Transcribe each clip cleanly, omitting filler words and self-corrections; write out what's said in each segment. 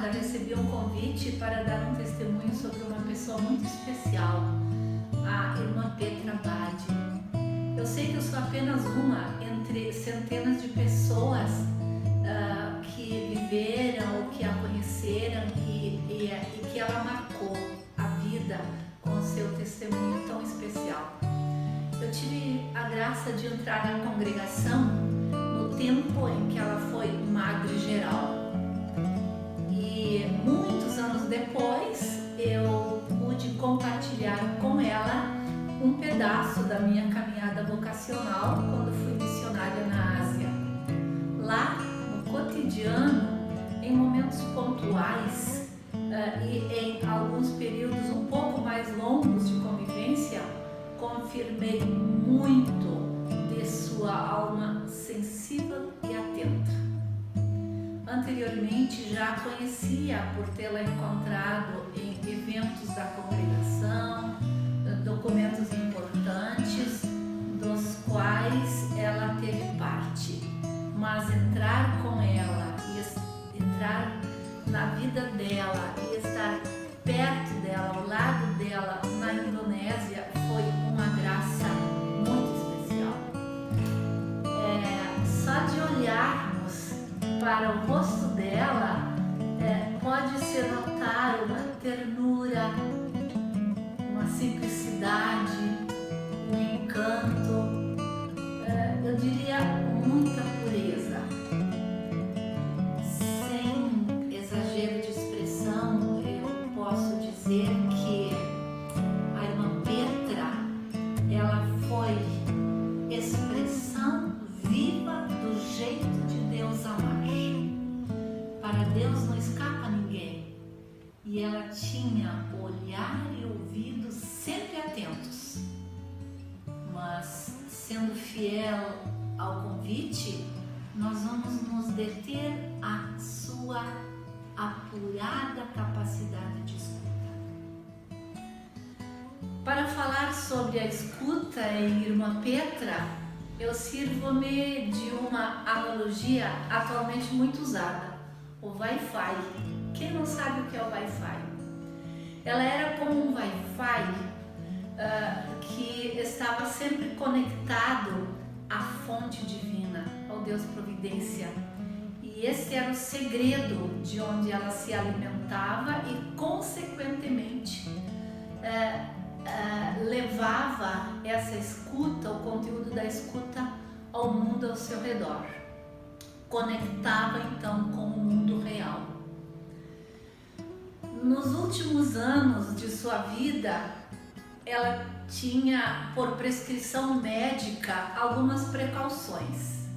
passada recebi um convite para dar um testemunho sobre uma pessoa muito especial, a irmã Petra Bade. Eu sei que eu sou apenas uma entre centenas de pessoas que viveram ou que a conheceram e que ela marcou a vida com o seu testemunho tão especial. Eu tive a graça de entrar na congregação no tempo em que ela foi madre geral. E muitos anos depois eu pude compartilhar com ela um pedaço da minha caminhada vocacional quando fui missionária na Ásia. Lá, no cotidiano, em momentos pontuais e em alguns períodos um pouco mais longos de convivência, confirmei muito de sua alma sensível e atenta. Anteriormente já a conhecia por tê-la encontrado em eventos da congregação, documentos importantes dos quais ela teve parte, mas entrar com ela e entrar na vida dela e estar perto dela, ao lado dela na Indonésia foi uma graça muito especial. Só de olharmos para o rosto dela pode-se notar uma ternura, uma simplicidade, um encanto, eu diria muita pureza. Sem exagero de expressão, eu posso dizer que a irmã Petra, ela foi expressão viva do jeito de Deus amar. Para Deus não escapa ninguém. E ela tinha olhar e ouvidos sempre atentos. Mas, sendo fiel ao convite, nós vamos nos deter à sua apurada capacidade de escuta. Para falar sobre a escuta em irmã Petra, eu sirvo-me de uma analogia atualmente muito usada, o Wi-Fi. Quem não sabe o que é o Wi-Fi? Ela era como um Wi-Fi que estava sempre conectado à fonte divina, ao Deus Providência. E esse era o segredo de onde ela se alimentava e, consequentemente, levava essa escuta, o conteúdo da escuta, ao mundo ao seu redor. Conectava então com o mundo real. Nos últimos anos de sua vida, ela tinha, por prescrição médica, algumas precauções.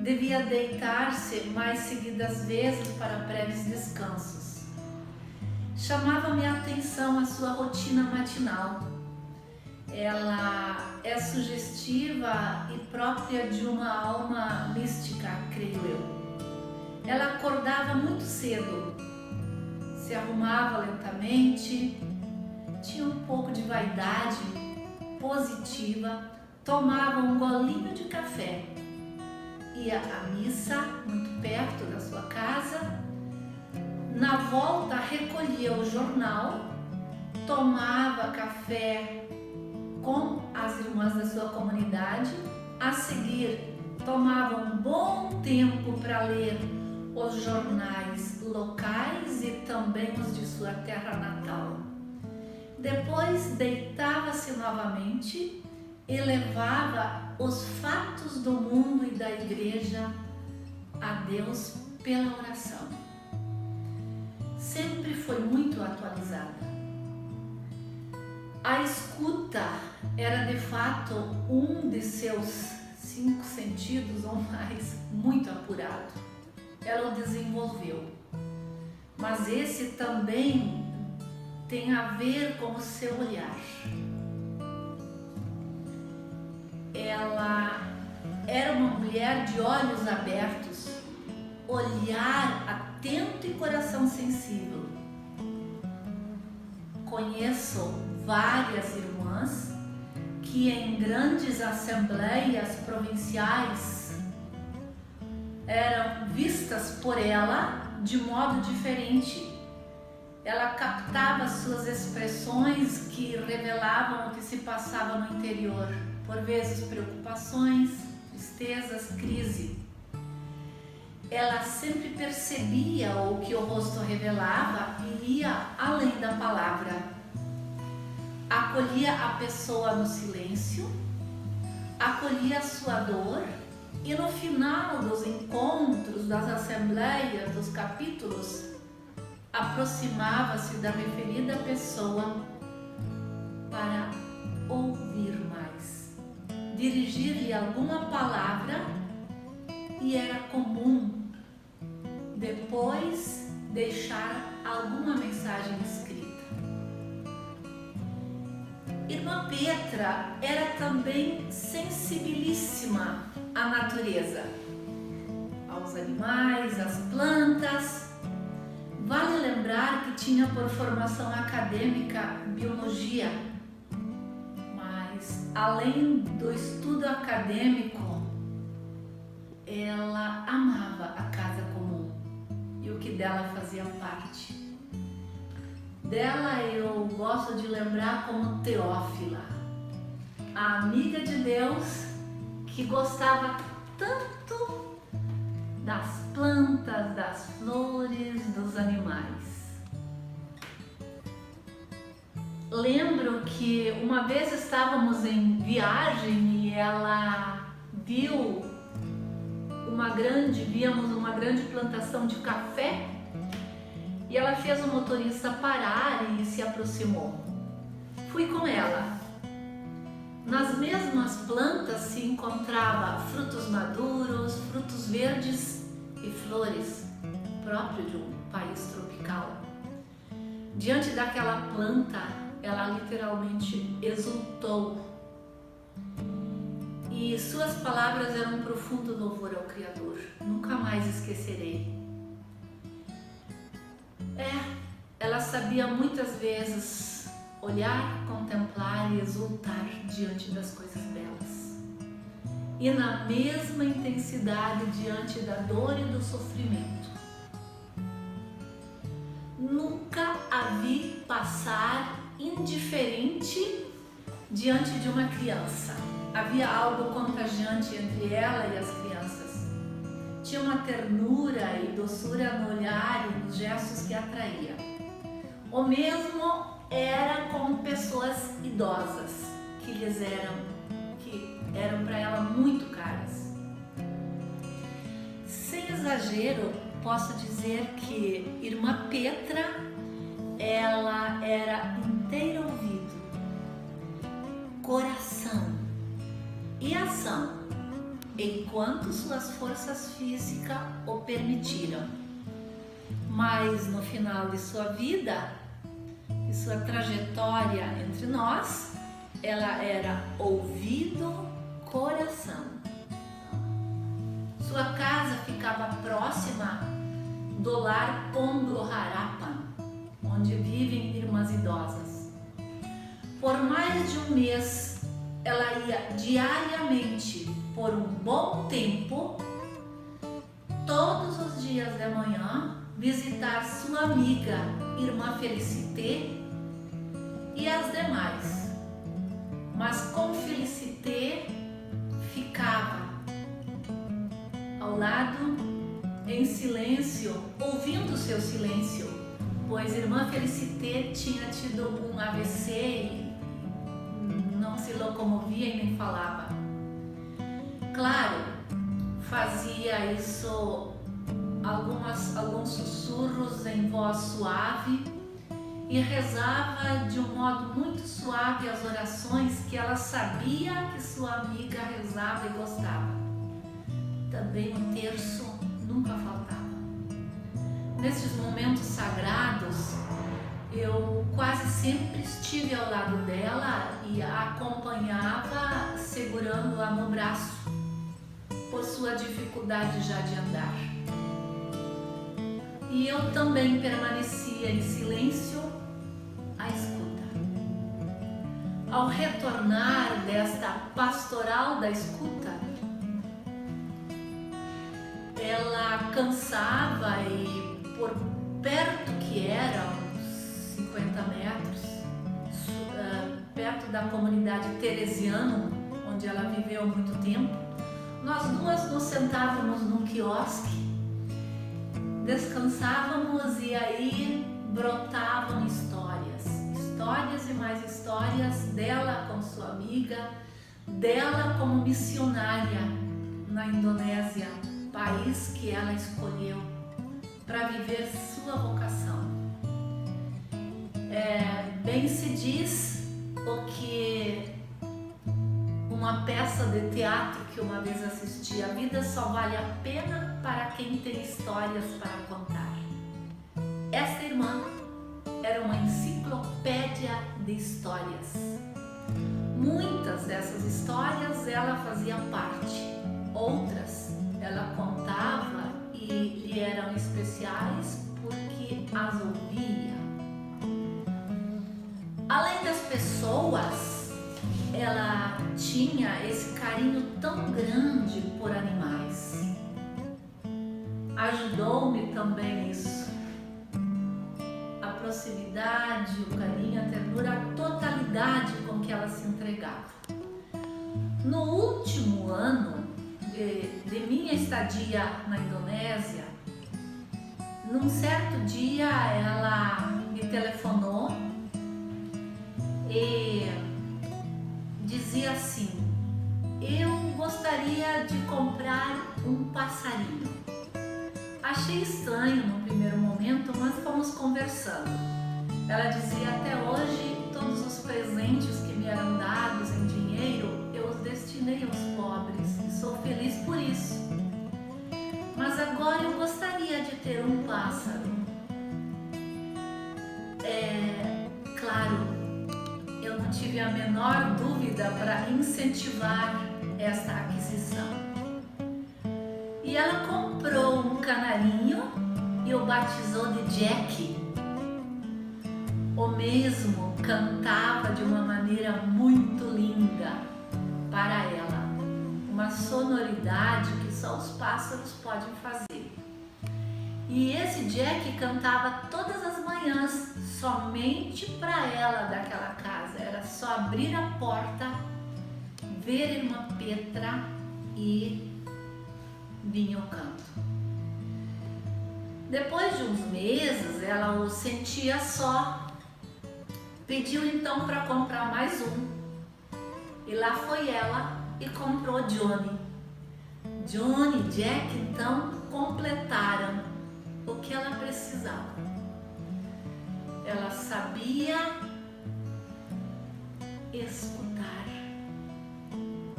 Devia deitar-se mais seguidas vezes para breves descansos. Chamava-me a atenção a sua rotina matinal. Ela é sugestiva e própria de uma alma mística, creio eu. Ela acordava muito cedo, se arrumava lentamente, tinha um pouco de vaidade positiva, tomava um golinho de café, ia à missa muito perto da sua casa, na volta recolhia o jornal, tomava café com as irmãs da sua comunidade, a seguir tomava um bom tempo para ler os jornais locais e também os de sua terra natal. Depois deitava-se novamente e levava os fatos do mundo e da igreja a Deus pela oração. Sempre foi muito atualizada. A escuta era de fato um de seus 5 sentidos ou mais, muito apurado. Ela o desenvolveu. Mas esse também tem a ver com o seu olhar. Ela era uma mulher de olhos abertos, olhar atento e coração sensível. Conheço várias irmãs que em grandes assembleias provinciais eram vistas por ela de modo diferente. Ela captava suas expressões que revelavam o que se passava no interior, por vezes preocupações, tristezas, crise. Ela sempre percebia o que o rosto revelava e ia além da palavra. Acolhia a pessoa no silêncio, acolhia a sua dor e no final dos encontros, das assembleias, dos capítulos, aproximava-se da referida pessoa para ouvir mais, dirigir-lhe alguma palavra e era comum depois deixar alguma mensagem escrita. Irmã Petra era também sensibilíssima à natureza, aos animais, às plantas. Vale lembrar que tinha por formação acadêmica biologia, mas além do estudo acadêmico, ela amava a casa comum e o que dela fazia parte. Dela eu gosto de lembrar como Teófila, a amiga de Deus que gostava tanto das plantas, das flores, dos animais. Lembro que uma vez estávamos em viagem e ela víamos uma grande plantação de café e ela fez o motorista parar e se aproximou. Fui com ela. Nas mesmas plantas se encontrava frutos maduros, frutos verdes e flores, próprio de um país tropical. Diante daquela planta, ela literalmente exultou. E suas palavras eram um profundo louvor ao Criador. Nunca mais esquecerei. Ela sabia muitas vezes olhar, contemplar e exultar diante das coisas belas. E na mesma intensidade diante da dor e do sofrimento. Nunca a vi passar indiferente diante de uma criança. Havia algo contagiante entre ela e as crianças. Tinha uma ternura e doçura no olhar e nos gestos que atraía. O mesmo era com pessoas idosas, que eram para ela muito caras. Sem exagero, posso dizer que Irmã Petra, ela era inteiro ouvido, coração e ação, enquanto suas forças físicas o permitiram. Mas no final de sua vida, de sua trajetória entre nós, ela era ouvido, coração. Sua casa ficava próxima do lar Pondorarapan, onde vivem irmãs idosas. Por mais de um mês, ela ia diariamente por um bom tempo, todos os dias de manhã, visitar sua amiga, Irmã Felicité, e as demais. Mas com Felicité ficava ao lado, em silêncio, ouvindo seu silêncio, pois Irmã Felicité tinha tido um AVC e não se locomovia e nem falava. Claro, fazia isso alguns sussurros em voz suave e rezava de um modo muito suave as orações que ela sabia que sua amiga rezava e gostava. Também o terço nunca faltava. Nesses momentos sagrados, eu quase sempre estive ao lado dela e a acompanhava segurando-a no braço, por sua dificuldade já de andar. E eu também permanecia em silêncio à escuta. Ao retornar desta pastoral da escuta, ela alcançava e por perto que era, uns 50 metros, perto da comunidade Teresiano, onde ela viveu muito tempo, nós duas nos sentávamos num quiosque, descansávamos e aí brotavam histórias e mais histórias dela com sua amiga, dela como missionária na Indonésia, país que ela escolheu para viver sua vocação. Bem se diz o que uma peça de teatro que uma vez assisti: a vida só vale a pena para quem tem histórias para contar. Essa irmã era uma enciclopédia de histórias. Muitas dessas histórias ela fazia parte, outras ela contava e lhe eram especiais porque as ouvia. Além das pessoas, ela tinha esse carinho tão grande por animais. Ajudou-me também isso. A proximidade, o carinho, a ternura, a totalidade com que ela se entregava. No último ano de minha estadia na Indonésia, num certo dia ela me telefonou e dizia assim: eu gostaria de comprar um passarinho. Achei estranho no primeiro momento, mas fomos conversando. Ela dizia: até hoje todos os presentes que me eram dados em dinheiro eu os destinei aos pobres e sou feliz por isso. Mas agora eu gostaria de ter um pássaro. Claro, eu não tive a menor dúvida para incentivar esta aquisição. E ela comprou um canarinho e o batizou de Jack. O mesmo cantava de uma maneira muito linda para ela, uma sonoridade que só os pássaros podem fazer. E esse Jack cantava todas as manhãs, somente para ela daquela casa. Era só abrir a porta, ver a irmã Petra e vinha o canto. Depois de uns meses, ela o sentia só. Pediu então para comprar mais um. E lá foi ela e comprou Johnny. Johnny e Jack então completaram o que ela precisava. Ela sabia escutar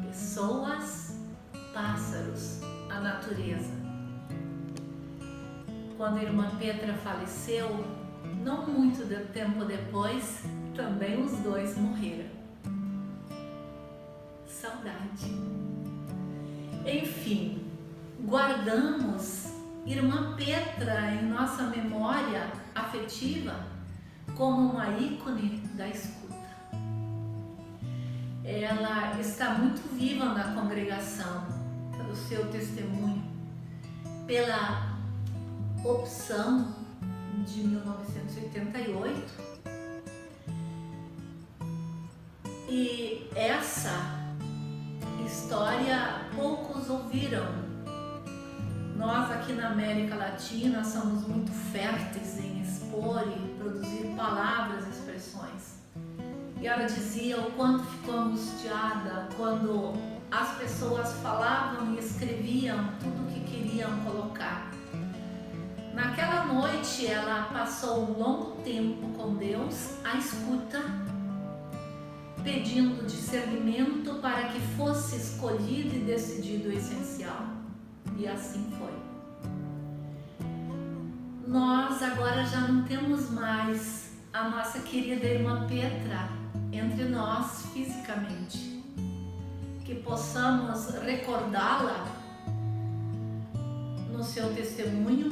pessoas, pássaros, a natureza. Quando a irmã Petra faleceu, não muito tempo depois, também os dois morreram. Saudade. Enfim, guardamos irmã Petra em nossa memória afetiva como uma ícone da escuta. Ela está muito viva na congregação, pelo seu testemunho, pela opção de 1988. E essa história poucos ouviram. Nós aqui na América Latina somos muito férteis em expor e produzir palavras e expressões. E ela dizia o quanto ficou angustiada quando as pessoas falavam e escreviam tudo o que queriam colocar. Naquela noite ela passou um longo tempo com Deus à escuta, pedindo discernimento para que fosse escolhido e decidido o essencial. E assim foi. Nós agora já não temos mais a nossa querida irmã Petra entre nós fisicamente. Que possamos recordá-la no seu testemunho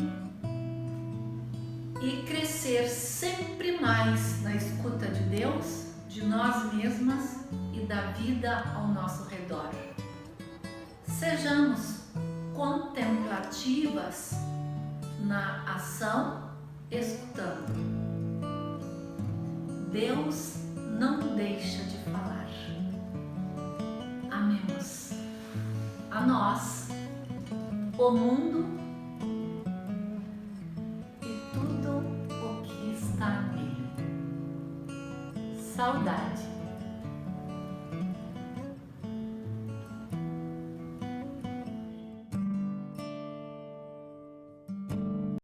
e crescer sempre mais na escuta de Deus, de nós mesmas e da vida ao nosso redor. Sejamos contemplativas na ação, escutando. Deus não deixa de falar. Amemos a nós, o mundo e tudo o que está nele. Saudade.